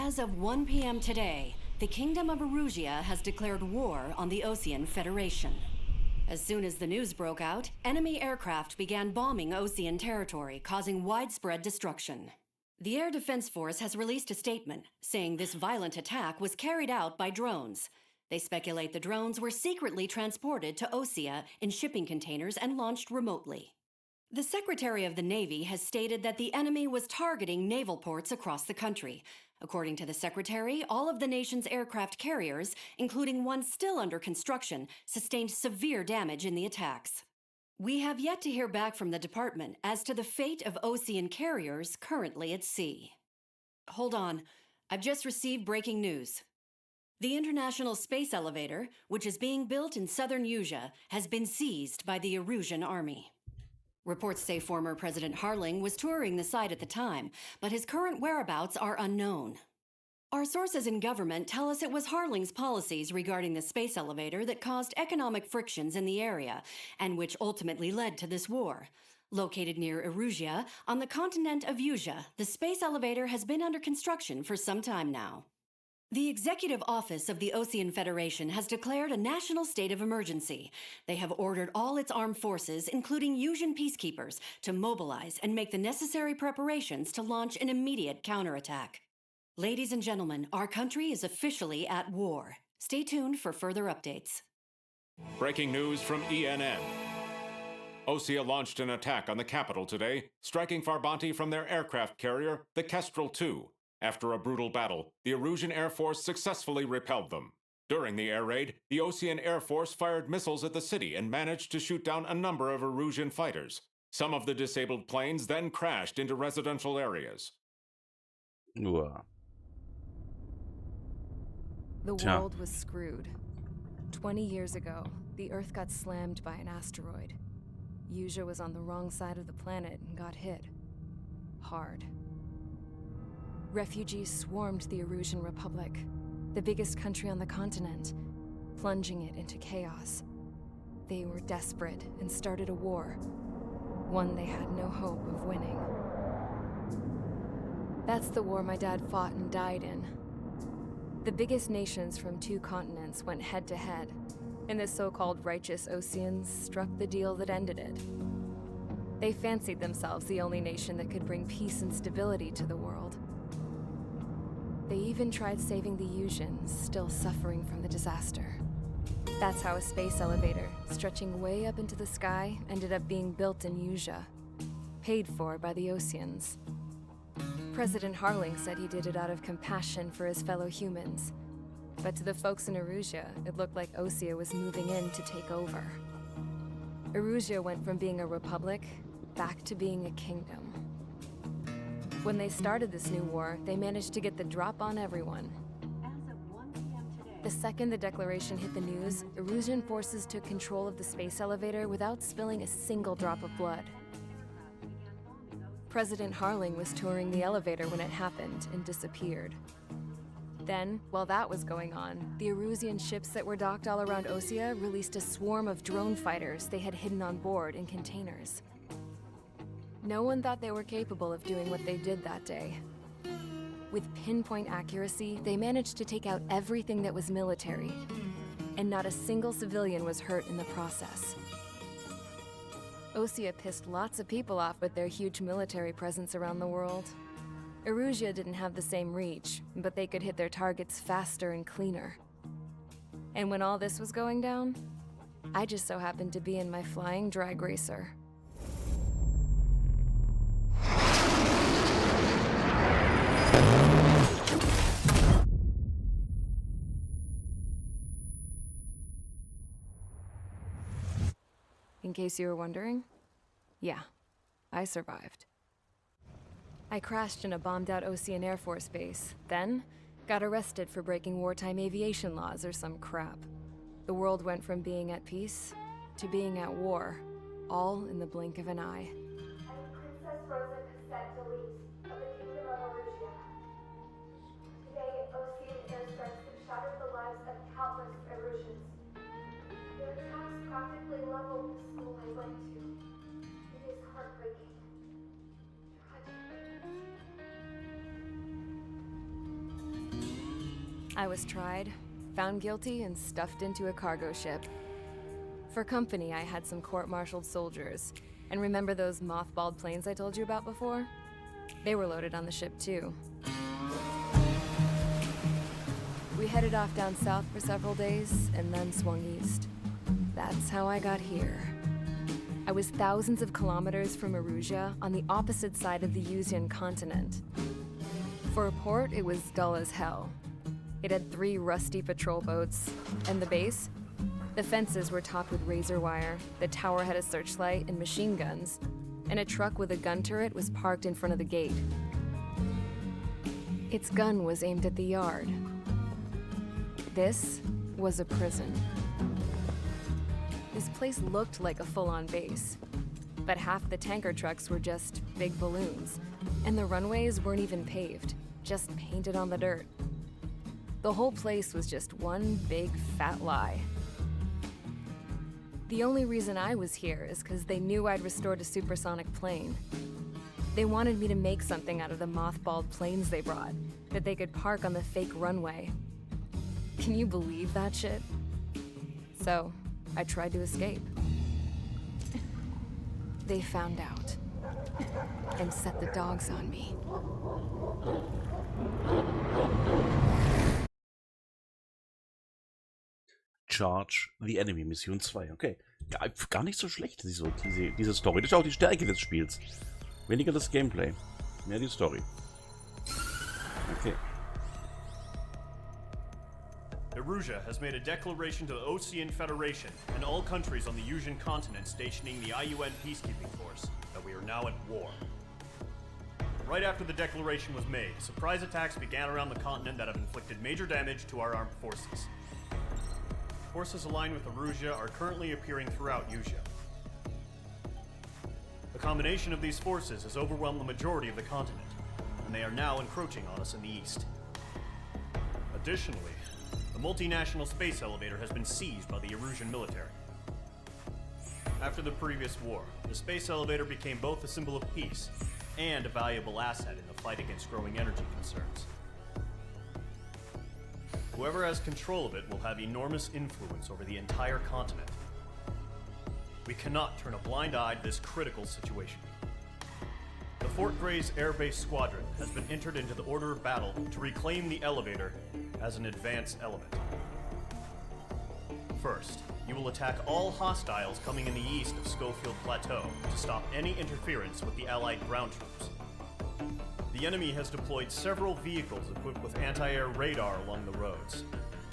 As of 1 p.m. today, the Kingdom of Erusea has declared war on the Ocean Federation. As soon as the news broke out, enemy aircraft began bombing Ocean territory, causing widespread destruction. The Air Defense Force has released a statement saying this violent attack was carried out by drones. They speculate the drones were secretly transported to Erusea in shipping containers and launched remotely. The Secretary of the Navy has stated that the enemy was targeting naval ports across the country. According to the Secretary, all of the nation's aircraft carriers, including one still under construction, sustained severe damage in the attacks. We have yet to hear back from the department as to the fate of Ocean carriers currently at sea. Hold on, I've just received breaking news. The International Space Elevator, which is being built in southern Erusea, has been seized by the Erusean army. Reports say former President Harling was touring the site at the time, but his current whereabouts are unknown. Our sources in government tell us it was Harling's policies regarding the space elevator that caused economic frictions in the area, and which ultimately led to this war. Located near Erusea, on the continent of Erusea, the space elevator has been under construction for some time now. The Executive Office of the Ocean Federation has declared a national state of emergency. They have ordered all its armed forces, including Erusea peacekeepers, to mobilize and make the necessary preparations to launch an immediate counterattack. Ladies and gentlemen, our country is officially at war. Stay tuned for further updates. Breaking news from ENN. Erusea launched an attack on the capital today, striking Farbanti from their aircraft carrier, the Kestrel II. After a brutal battle, the Erusean Air Force successfully repelled them. During the air raid, the Ocean Air Force fired missiles at the city and managed to shoot down a number of Erusean fighters. Some of the disabled planes then crashed into residential areas. Uah. The Tja. world was screwed. 20 years ago, the Earth got slammed by an asteroid. Erusea was on the wrong side of the planet and got hit. Hard. Refugees swarmed the Erusean Republic, the biggest country on the continent, plunging it into chaos. They were desperate and started a war, one they had no hope of winning. That's the war my dad fought and died in. The biggest nations from 2 continents went head-to-head, and the so-called righteous Oceans struck the deal that ended it. They fancied themselves the only nation that could bring peace and stability to the world. They even tried saving the Eruseans, still suffering from the disaster. That's how a space elevator, stretching way up into the sky, ended up being built in Erusea, paid for by the Oceans. President Harling said he did it out of compassion for his fellow humans. But to the folks in Erusea, it looked like Erusea was moving in to take over. Erusea went from being a republic back to being a kingdom. When they started this new war, they managed to get the drop on everyone. As of 1 p.m. today, The second the declaration hit the news, Erusean forces took control of the space elevator without spilling a single drop of blood. President Harling was touring the elevator when it happened and disappeared. Then, while that was going on, the Erusean ships that were docked all around Erusea released a swarm of drone fighters they had hidden on board in containers. No one thought they were capable of doing what they did that day. With pinpoint accuracy, they managed to take out everything that was military, and not a single civilian was hurt in the process. Erusea pissed lots of people off with their huge military presence around the world. Erusea didn't have the same reach, but they could hit their targets faster and cleaner. And when all this was going down, I just so happened to be in my flying drag racer. In case you were wondering, yeah, I survived. I crashed in a bombed-out Ocean Air Force base, then got arrested for breaking wartime aviation laws or some crap. The world went from being at peace to being at war, all in the blink of an eye. I'm Princess Rosa Cassette Delete of the Kingdom of Erusea. Today, Ocean airstrikes have shattered the lives of countless Eruseans. Their attacks practically leveled the school I went to. It is heartbreaking. Tragic. I was tried, found guilty, and stuffed into a cargo ship. For company, I had some court-martialed soldiers. And remember those mothballed planes I told you about before? They were loaded on the ship too. We headed off down south for several days, and then swung east. That's how I got here. I was thousands of kilometers from Erusea, on the opposite side of the Eusian continent. For a port, it was dull as hell. It had 3 rusty patrol boats, and the base? The fences were topped with razor wire, the tower had a searchlight and machine guns, and a truck with a gun turret was parked in front of the gate. Its gun was aimed at the yard. This was a prison. This place looked like a full-on base, but half the tanker trucks were just big balloons, and the runways weren't even paved, just painted on the dirt. The whole place was just one big fat lie. The only reason I was here is because they knew I'd restored a supersonic plane. They wanted me to make something out of the mothballed planes they brought, that they could park on the fake runway. Can you believe that shit? So, I tried to escape. They found out, and set the dogs on me. Charge the Enemy, Mission 2. Okay. Gar nicht so schlecht, diese Story. Das ist auch die Stärke des Spiels. Weniger das Gameplay, mehr die Story. Okay. Erusea has made a declaration to the Ocean Federation and all countries on the Eusian continent stationing the IUN peacekeeping force that we are now at war. Right after the declaration was made, surprise attacks began around the continent that have inflicted major damage to our armed forces. Forces aligned with Erusea are currently appearing throughout Eusia. The combination of these forces has overwhelmed the majority of the continent, and they are now encroaching on us in the east. Additionally, the multinational space elevator has been seized by the Erusian military. After the previous war, the space elevator became both a symbol of peace and a valuable asset in the fight against growing energy concerns. Whoever has control of it will have enormous influence over the entire continent. We cannot turn a blind eye to this critical situation. The Fort Gray's Air Base Squadron has been entered into the order of battle to reclaim the elevator as an advance element. First, you will attack all hostiles coming in the east of Schofield Plateau to stop any interference with the Allied ground troops. The enemy has deployed several vehicles equipped with anti-air radar along the roads.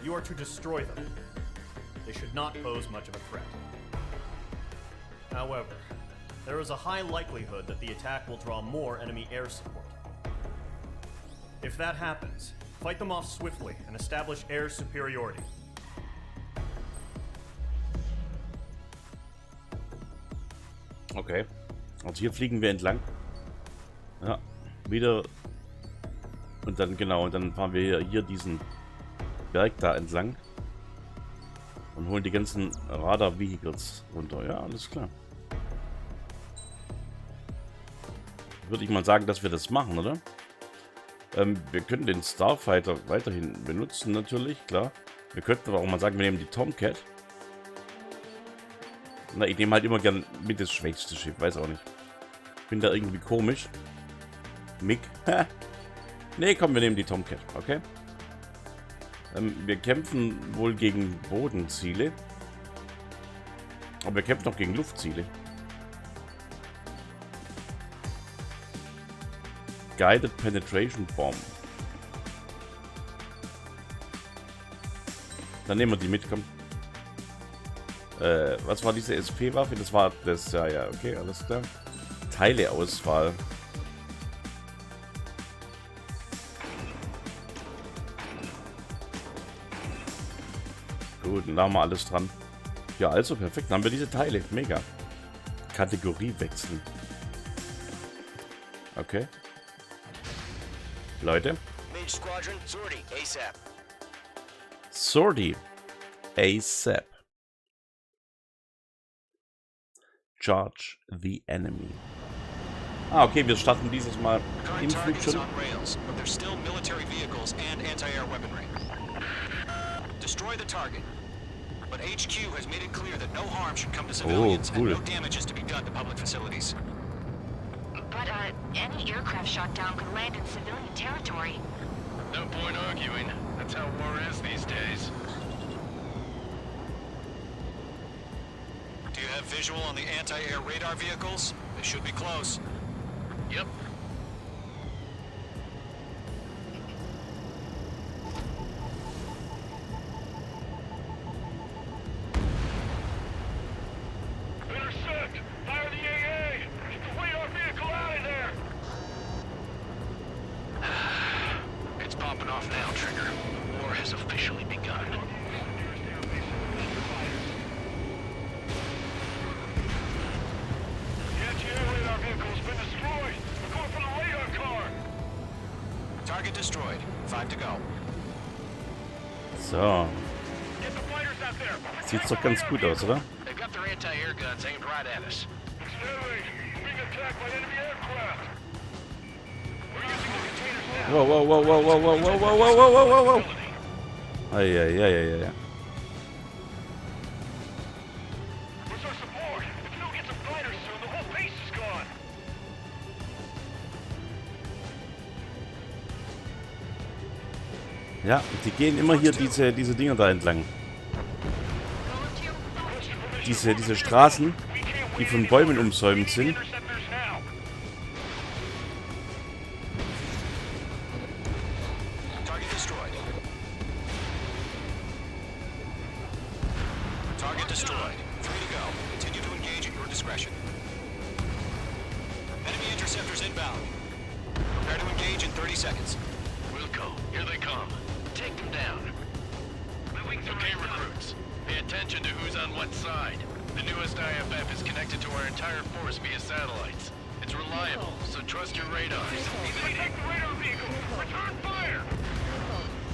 You are to destroy them. They should not pose much of a threat. However, there is a high likelihood that the attack will draw more enemy air support. If that happens, fight them off swiftly and establish air superiority. Okay. Also hier fliegen wir entlang. Ja, wieder. Und dann genau, und dann fahren wir hier diesen Berg da entlang. Und holen die ganzen Radar-Vehicles runter. Ja, alles klar. Würde ich mal sagen, dass wir das machen, oder? Wir können den Starfighter weiterhin benutzen, natürlich, klar. Wir könnten aber auch mal sagen, wir nehmen die Tomcat. Na, ich nehme halt immer gern mit das schwächste Schiff, weiß auch nicht. Bin da irgendwie komisch. Mick. Ne, komm, wir nehmen die Tomcat, okay? Wir kämpfen wohl gegen Bodenziele. Aber wir kämpfen auch gegen Luftziele. Guided Penetration Bomb. Dann nehmen wir die mit, komm. Was war diese SP-Waffe? Das war das, ja, okay, alles klar. Teileauswahl. Gut, dann haben wir alles dran. Ja, also perfekt. Dann haben wir diese Teile. Mega. Kategorie wechseln. Okay. Leute. Mage Squadron, sortie, ASAP. Sortie. ASAP. Charge the enemy. Ah, okay, wir starten dieses Mal im Current Flug target is schon. on rails, but there's still military vehicles and anti-air weaponry. Destroy the target. But HQ has made it clear that no harm should come to civilians cool. and no damage is to be done to public facilities. But, any aircraft shot down could land in civilian territory. No point arguing. That's how war is these days. Do you have visual on the anti-air radar vehicles? They should be close. Yep. Intercept! Fire the AA! Get the radar vehicle out of there! It's popping off now, Trigger. The war has officially begun. The anti-air radar vehicle's been destroyed! We're going for the radar car! Target destroyed. 5 to go. So, Get the fighters out there! sieht doch ganz gut aus, oder? They've got their anti-air guns aimed right at us. Accelerate! We're being attacked by enemy aircraft! We're using the containers now! Wow, wow, wow, wow, wow, wow, wow, wow, wow, wow, wow, wow. Ei, ei, ei, ei, ei. Where's our support? If we don't get some fighters soon, the whole base is gone! Ja, die gehen immer hier diese Dinger da entlang. Diese Straßen, die von Bäumen umsäumt sind. Interceptors now! Target destroyed. Target destroyed. 3 to go. Continue to engage at your discretion. Enemy interceptors inbound. Prepare to engage in 30 seconds. Wilco, here they come. Take them down. Okay, recruits. Pay attention to who's on what side. The newest IFF is connected to our entire force via satellites. It's reliable, so trust your radars. Take the radar vehicle! Return fire!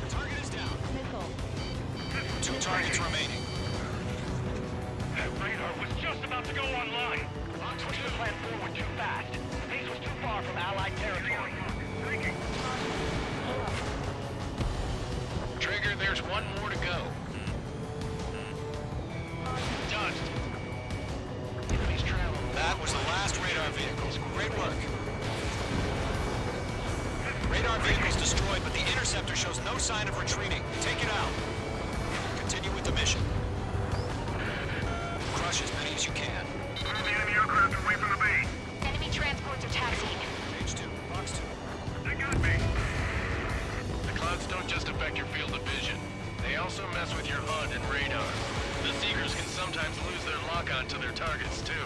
Target is down. 2 targets remaining. That radar was just about to go online! Push the plan forward too fast. Base was too far from Allied territory. Trigger, there's one more to go. Done. Enemies travel. That was the last radar vehicles. Great work. Radar vehicles destroyed, but the interceptor shows no sign of retreating. Take it out. Continue with the mission. Crush as many as you can. Move the enemy aircraft away from the base. Enemy transports are taxiing. Page 2, box 2. They got me. The clouds don't just affect your field of vision. They also mess with your HUD and radar. The Seekers can sometimes lose their lock-on to their targets, too.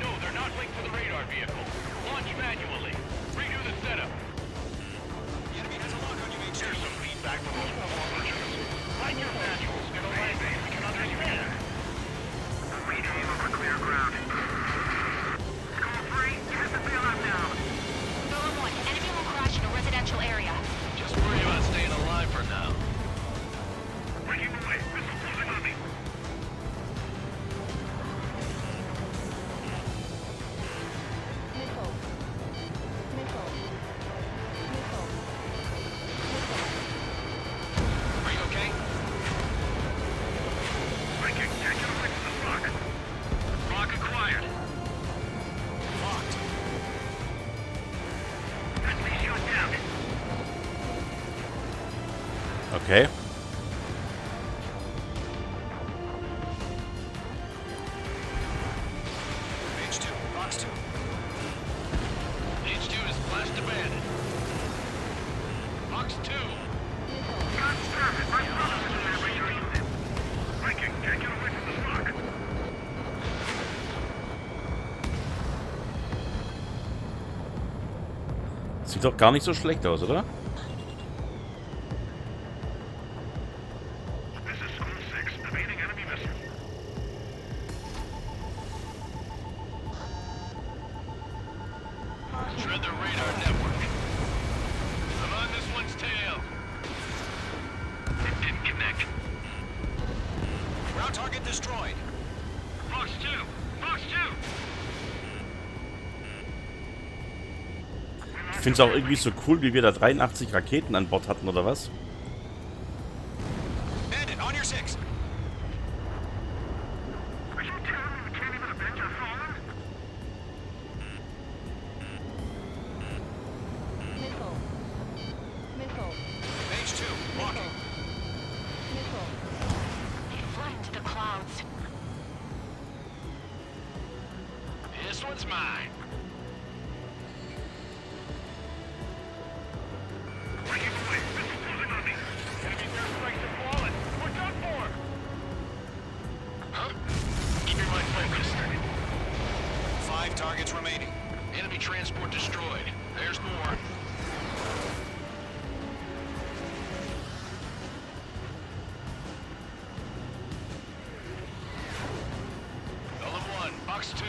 No, they're not linked to the radar vehicle. Launch manually. Redo the setup. The enemy has a lock on you, Mage. Here's some feedback from those warlords. Like your manuals in a language we can understand. Rename over clear ground. Call 3, get the bailout down. Golem 1, enemy will crash in a residential area. Just worry about staying alive for now. Breaking away. Missile closing on me. Are you okay? Breaking. Can't get away from this lock. Lock acquired. Locked. Enemy shot down. Okay. Page 2, box 2. H2 is flashed abandoned. Box 2. God damn it. My brother's in there. Breaking. Can't get away from this lock. Sieht doch gar nicht so schlecht aus, oder? This is School 6, evading enemy missile. Shred the radar network. I'm on this one's tail. It didn't connect. Ground target destroyed. Box 2. Box 2. Ich finde es auch irgendwie so cool, wie wir da 83 Raketen an Bord hatten, oder was? Bandit, on your six. Are you telling me we can't even avenge our fallen? Missile. Missile. Mage 2, walking. Missile. They fled into the clouds. This one's mine. Breaking away. Missile closing on me. Enemy air strikes have fallen. We're done for. Huh? Keep your mind focused. 5 targets remaining. Enemy transport destroyed. There's more. Golem 1, box 2.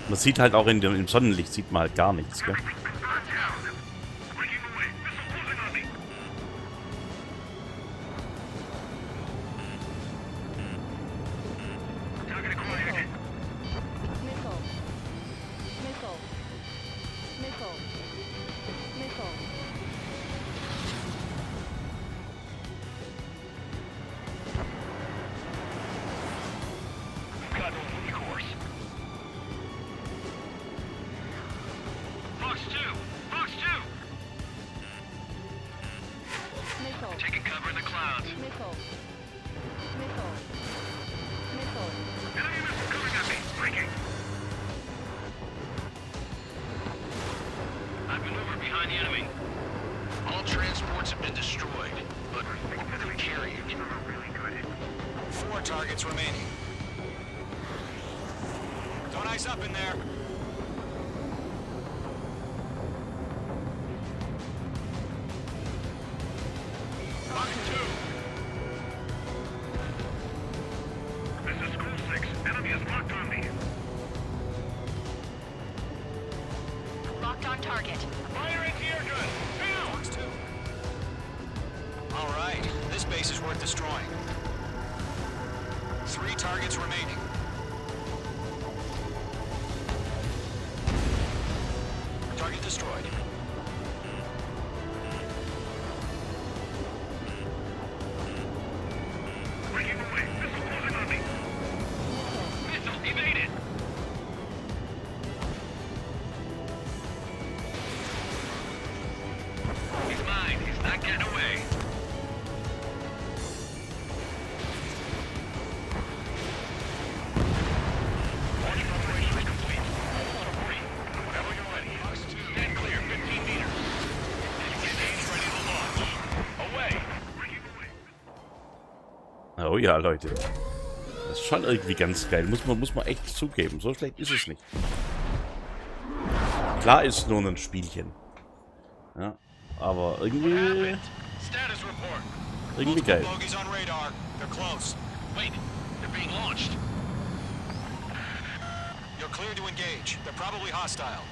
Man sieht halt auch im Sonnenlicht sieht man halt gar nichts, gell? Breaking away. Missile closing on me. Target acquired. Missile. Missile. Missile. Missile. Got no recourse. Box 2! Box 2! Missile. Taking cover in the clouds. Missile. Missile. Missile. Enemy missile coming at me. Breaking. I've maneuvered behind the enemy. All transports have been destroyed, but enemy carriers are really good. 4 targets remaining. Don't ice up in there. Box 2! This is School 6. Enemy is locked on me. Locked on target. Fire anti-air gun! Now! Box 2. All right, this base is worth destroying. 3 targets remaining. Target destroyed. Breaking away. Missile closing on me. Missile evaded. He's mine. He's not getting away. Launch operation is complete. Ready. Whenever you're ready. Stand clear. 15 meters. Stage ready to launch. Away. Breaking away. Oh ja, Leute. Das ist schon irgendwie ganz geil. Muss man echt zugeben. So schlecht ist es nicht. Klar ist nur ein Spielchen. Ja, aber irgendwie... Status report. Irgendwie geil. Bogies on radar. They're close. Wait, they're being launched. You're clear to engage. They're probably hostile.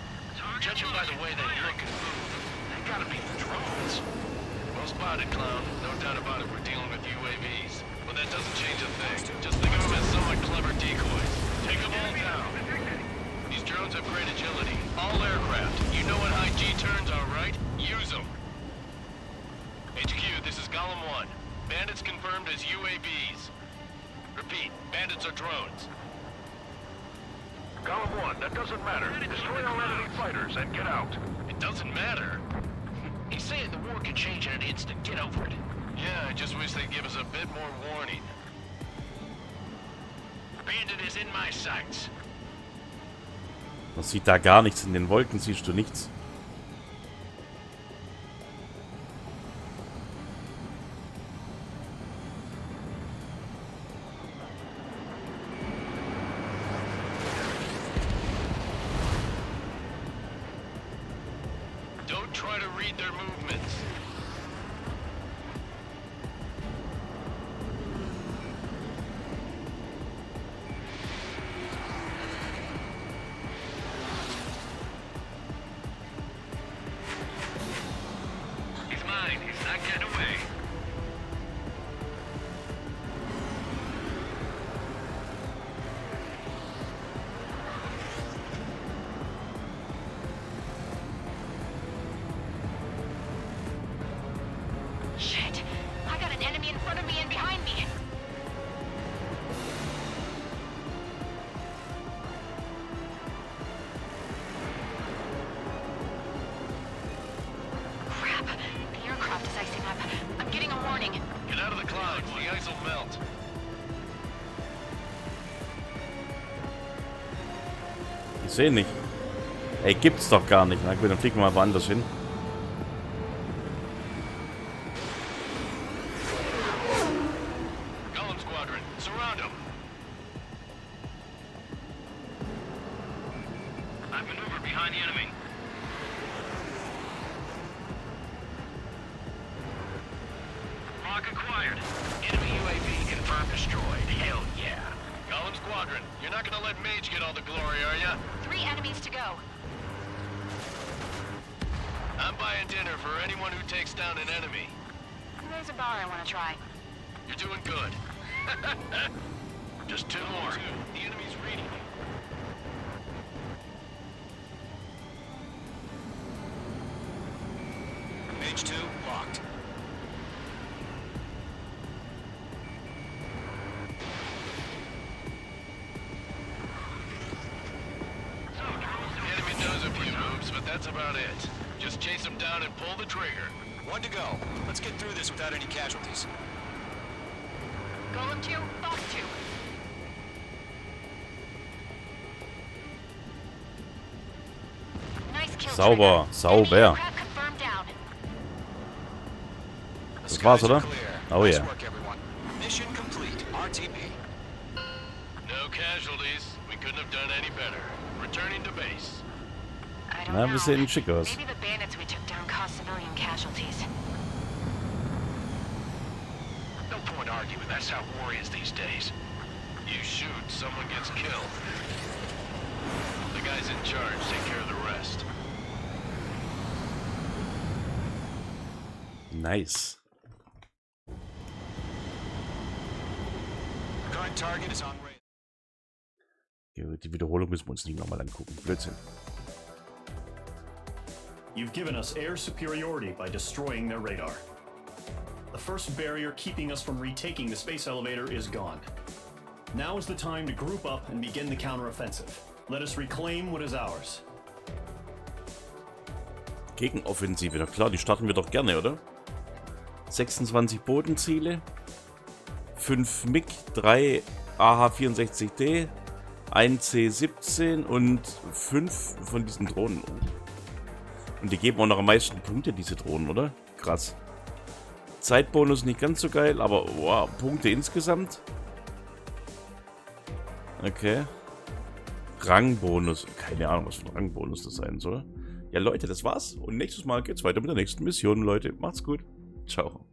Judging by the way they look and move, they gotta be the drones. Well spotted, clown. No doubt about it, we're dealing with UAVs. But that doesn't change a thing. Just think of them as somewhat clever decoys. Take them all down. These drones have great agility. All aircraft. You know what high G turns are, right? Use them. HQ, this is Golem 1. Bandits confirmed as UAVs. Repeat, bandits are drones. Golem 1, that doesn't matter. Destroy all enemy fighters and get out. It doesn't matter. He's saying the war can change in an instant. Get over it. Yeah, I just wish they'd give us a bit more warning. Bandit is in my sights. Man sieht da gar nichts. In den Wolken siehst du nichts. Don't try to read their movements. He's mine. He's not getting away. Ich sehe nicht. Ey, gibt's doch gar nicht. Na gut, dann fliegen wir mal woanders hin. Golem Squadron, surround him. I've maneuvered behind the enemy. Lock acquired. Enemy UAV confirmed destroyed. Hell yeah. Golem Squadron, you're not gonna let Mage get all the glory, are ya? 3 enemies to go. I'm buying dinner for anyone who takes down an enemy. There's a bar I want to try. You're doing good. Just 2 more. The enemy's reading me. Mage 2 locked. The enemy knows a few moves, but that's about it. Just chase them down and pull the trigger. 1 to go. Let's get through this without any casualties. Golem 2, Fox 2. Nice kill. Sauber, Trigger. sauber. Enemy aircraft confirmed down. The Das war's, skies are oder? clear. Oh, Nice yeah. work, everyone. Mission complete. RTB. No casualties. We couldn't have done any better. Returning to base. I don't Na, know. wir sehen schick aus. Maybe the bandits we took down caused civilian casualties. No point arguing. That's how war is these days. You shoot, someone gets killed. The guys in charge take care of the rest. Nice. Current target is on radar. Die Wiederholung müssen wir uns nicht nochmal angucken. Blödsinn. You've given us air superiority by destroying their radar. The first barrier keeping us from retaking the space elevator is gone. Now is the time to group up and begin the counteroffensive. Let us reclaim what is ours. Gegenoffensive, na klar, die starten wir doch gerne, oder? 26 Bodenziele, 5 MiG, 3 AH-64D, 1 C-17 und 5 von diesen Drohnen. Und die geben auch noch am meisten Punkte, diese Drohnen, oder? Krass. Zeitbonus nicht ganz so geil, aber wow, Punkte insgesamt. Okay. Rangbonus. Keine Ahnung, was für ein Rangbonus das sein soll. Ja, Leute, das war's. Und nächstes Mal geht's weiter mit der nächsten Mission, Leute. Macht's gut. Ciao.